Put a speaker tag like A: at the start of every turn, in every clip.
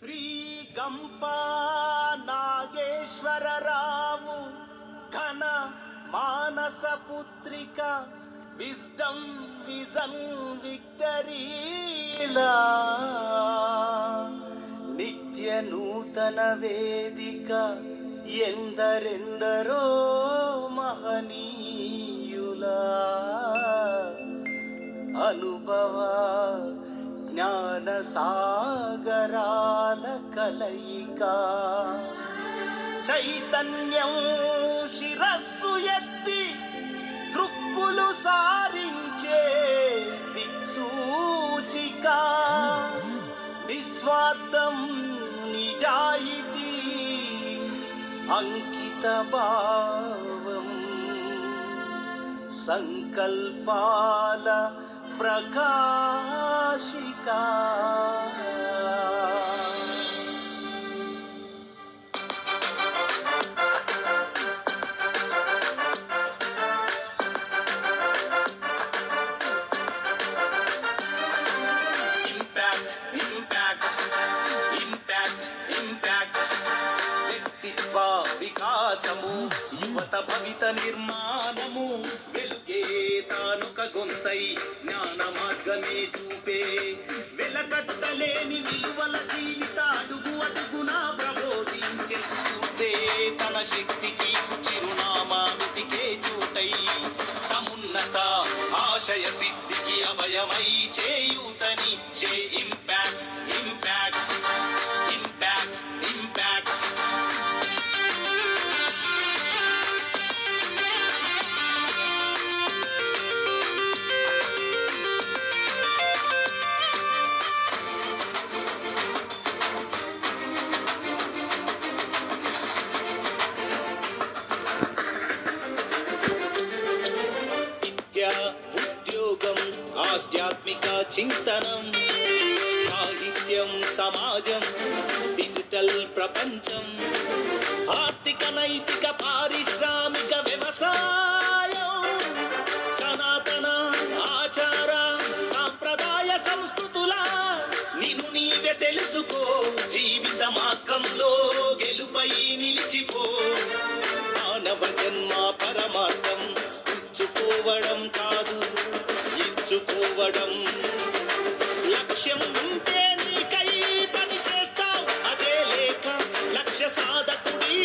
A: శ్రీ గంపా నాగేశ్వరరావు ఘన మానస పుత్రిక wisdom vision విక్టరీలా నిత్య నూతన వేదిక ఎందరెందరో మహనీయుల అనుభవ జ్ఞాన సాగరాల కలయిక చైతన్యం శిరస్సు ఎత్తి దృక్కులు సారించే దిక్సూచిక నిస్వార్థం నిజాయితీ అంకిత భావం సంకల్పాల ప్రకాశిక వికాసము యువత భవిత నిర్మాణము వెలుగే తానొక గొంతై జ్ఞాన మార్గమే చూపే వెలకట్టలేని విలువల జీవిత అడుగు అడుగునా ప్రబోధించే చూపే తన శక్తికి చిరునామా వెతికే చోటై సమున్నత ఆశయ సిద్ధికి అభయమై చేయూతనిచ్చే ఇంపాక్ట్ ఇంపాక్ట్ ఇంపాక్ట్ ఇంపాక్ట్ ఉద్యోగం ఆధ్యాత్మిక చింతనం సాహిత్యం సమాజం డిజిటల్ ప్రపంచం ఆర్థిక నైతిక పారిశ్రామిక వ్యవసాయం సనాతన ఆచార సాంప్రదాయ సంస్కృతుల నిన్ను నీవే తెలుసుకో జీవిత మార్గంలో గెలుపై నిలిచిపో మానవ జన్మ పరమార్థం ఇచ్చుకోవడం కాదు ఇచ్చుకోవడం లక్ష్యం ఉంటే నీకై పని చేస్తావు అదే లేక లక్ష్య సాధకుడి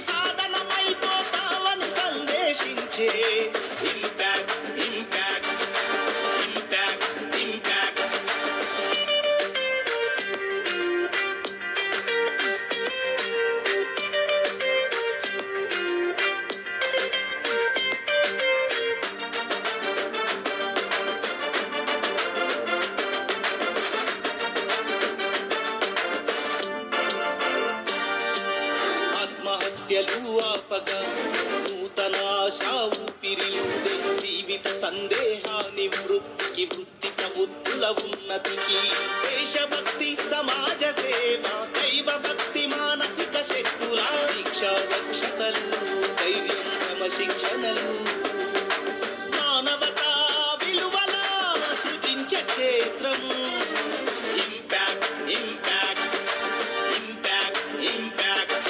A: సాధనమైపోతావని సందేశించే ఇంపాక్ట్ ఇంపాక్ట్ ఇంపాక్ట్ ఇంపాక్ట్ ఆపగా నూతన ఆశా ఊపిరిలుదే జీవిత సందేహాన్ని వృత్తికి వృత్తిక బుద్ధుల ఉన్నతికి దేశభక్తి సమాజ సేవ దైవ భక్తి మానసిక శక్తుల దీక్ష రక్షకలు ధైర్యం క్రమశిక్షణలు మానవతా విలువల సృజించే క్షేత్రం ఇంపాక్ట్ ఇంపాక్ట్ ఇంపాక్ట్ ఇంపాక్ట్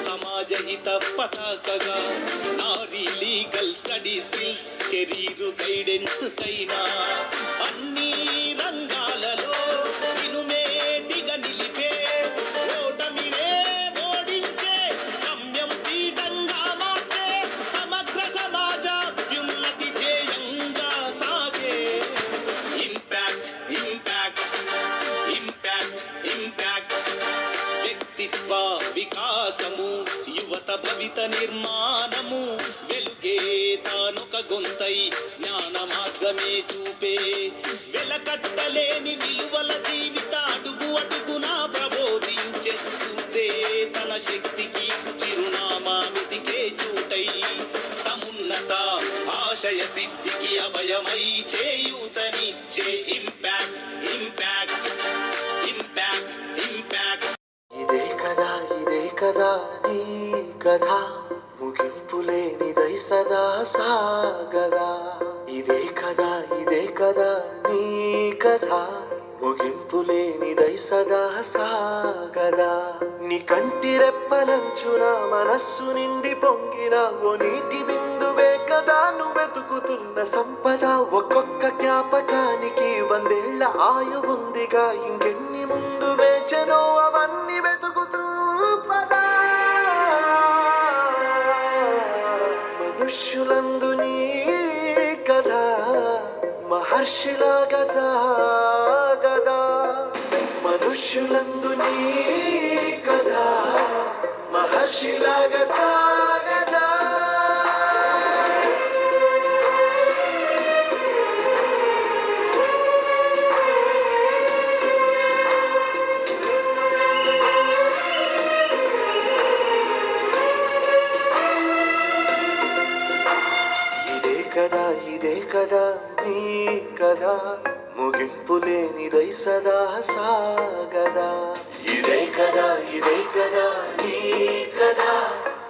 A: సమాజహిత పతాకగా నారీ legal study skills career guidance కైనా అన్ని రంగాలలో ఇనుమేటిగా నిలిపే ఓటమినే ఓడించే గమ్యం పీఠంగా మార్చే సమగ్ర సమాజ అభ్యున్నతి ధ్యేయంగా సాగే ఇంపాక్ట్ ఇంపాక్ట్ ఇంపాక్ట్ ఇంపాక్ట్ వ్యక్తిత్వ వికాసము యువత భవిత నిర్మాణము వెలుగే తానొక గొంతై జ్ఞాన మార్గమే చూపే వెలకట్టలేని విలువల జీవిత అడుగు అడుగునా ప్రబోధించే చూపే తన శక్తికి చిరునామా వెతికే చోటై సమున్నత ఆశయ సిద్ధికి అభయమై చేయూతనిచ్చే ఇంపాక్ట్ ఇంపాక్ట్ ఇంపాక్ట్ ఇంపాక్ట్.
B: ఇదే కదా నీ కథ, ముగింపు లేనిదై సదా సాగదా. ఇదే కదా నీ కథ, ముగింపు లేనిదై సదా సాగదా. నీ కంటి రెప్పలంచున మనస్సు నిండి పొంగిన ఓ నీటి బిందువే కదా నువ్వెతుకుతున్న సంపద. ఒక్కొక్క జ్ఞాపకానికి 100 ఏళ్ల ఆయువుందిగా, ఇంకెన్ని ముందు వేచనో అవన్నీ వెతుకుతూ పదా. మనుష్యులందు నీ కథ మహర్షిలాగా సాగదా. మనుష్యులందు నీ కథ మహర్షిలాగా సాగదా. ఇదే కదా నీ కథ, ముగింపు లేనిదై సదా సాగదా. ఇదే కదా నీ కథ,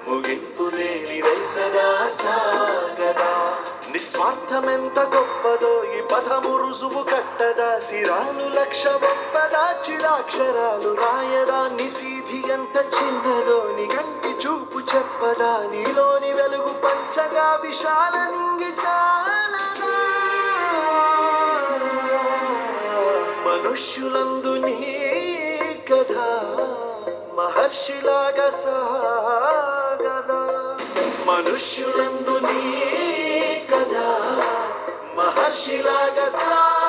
B: ముగింపు లేనిదై సదా సాగదా. నిస్వార్థమెంత గొప్పదో ఈ పదము రుజువు కట్టదా. సిరాలు లక్ష ఒప్పదా, చిరాక్షరాలు రాయదా. నిశీధి ఎంత చిన్నదో నీ కంటి చూపు చెప్పదా. నీలోని వెలుగు పంచగా విశాల నింగి చాలదా. మనుష్యులందు నీ కథ మహర్షిలాగా సాగదా. మనుష్యులందు నీ కథ మహర్షిలాగా సాగదా.